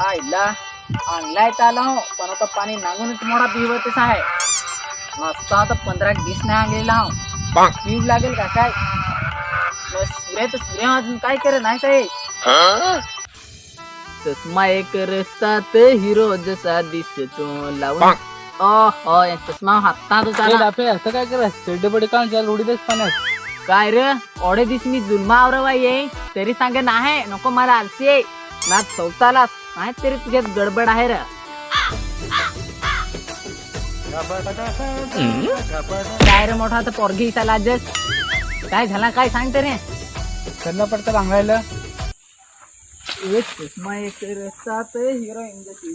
आईला आणलाय त्याला हो, पण आता पाणी नांगूनच मोडा पिवतच आहे. नसता तर 15-20 नाही आणलेला हो. पीव लागेल का काय? सूर्य अजून काय करे नाही साहेब. चष्मा एक रस्तात हिरो जसा दिसतो लावून चष्मा हातात असं काय करा चेडे काढून चाल उडीतच पाण्यात. काय रे ओढे दिस मी जुलमा आवरवा ये तरी सांगे नाही नको मला आलसी आहे ना चौथाला नाही तरी तुझ्यात गडबड आहे रे. काय रे मोठा तर पोरगी चाला काय झाला काय सांगते रे. त्यांना पडतं बांगायला चष्मा एक रस्तात हिरोईन जशी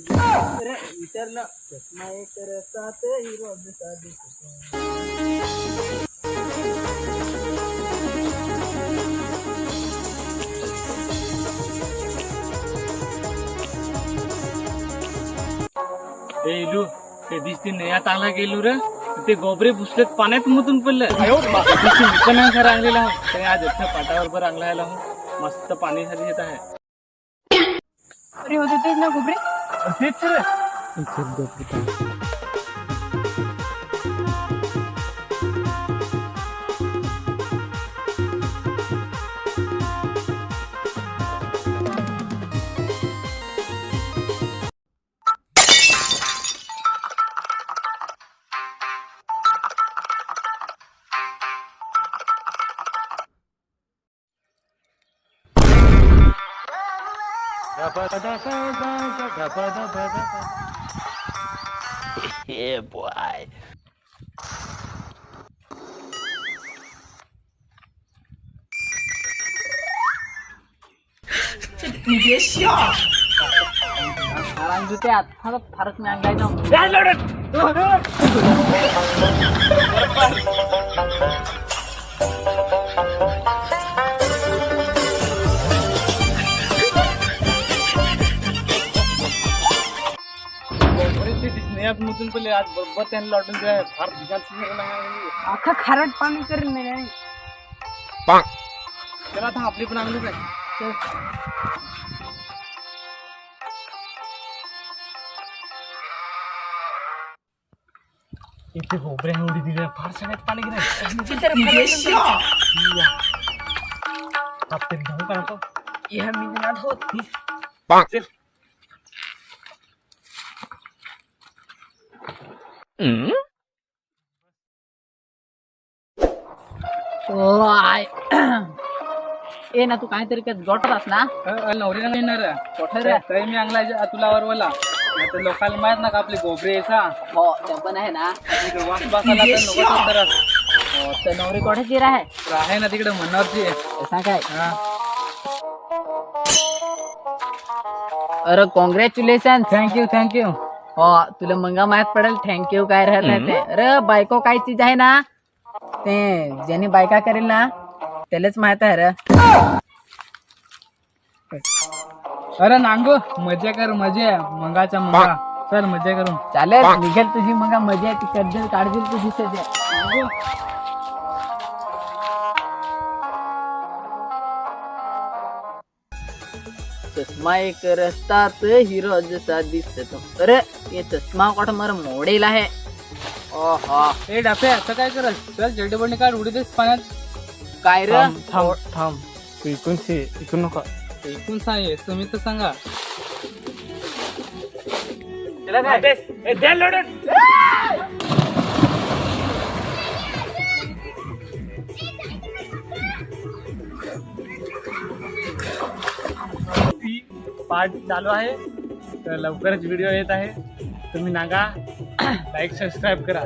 विचारलं चष्मा एक रस्तात हिरो जसा दिसतो. इलू ते दिसते नया चांगला गेलो रे ते गोबरे पुसलेत पाण्यात मुतून पडलं. पण रांगलेला हो आज पाटावर पण रांगलायला हो मस्त पाणी खाली येत आहे. अरे होते तेच ना गोबरे तेच रे. Yeah, boy. फरक नाही मुतून पडले आज बरोबर त्यांना लॉटून फार अख्खा खारट पाणी करेल नाही. त्याला आता आपली पण आणलीच आहे. इथे गोबऱ्या उडी दिल्या फार सगळ्यात पाणी ए ना तू काहीतरी जोटत ना नवरी नाही येणार कोठे मी अंगला तुला वरवला लोकांना माहित ना का आपली गोबरे हो ते पण आहे ना. तर नवरी कोठेची आहे ना तिकडे मनावरची काय. अरे कॉंग्रॅच्युलेशन. थँक्यू हो तुला मंगा माहित पडेल थँक्यू काय राहत आहे ते. अरे बायको काय चीज आहे ना ते ज्याने बायका करेल ना त्यालाच माहित आहे रे. अरे नांगो मजा कर मजा मंगाचा मंगा चल मजा करू चालेल निघेल तुझी मंगा मजा आहे ती करजेल काढजेल तुझी सजा. चष्मा एक रस्तात हिरो जसा दिसतो. अरे ये चष्मा कोठ मर मोडेल आहे. ओहो ए डाफे असं काय करत चल जडबडणी काढ उडीतच पाण्यात. काय रे थांब तू इकून नका ऐकून सांगे तुम्ही तर सांगा. पार्ट चालू आहे तर लवकरच व्हिडिओ येत आहे. तुम्ही नागा लाईक सबस्क्राईब करा.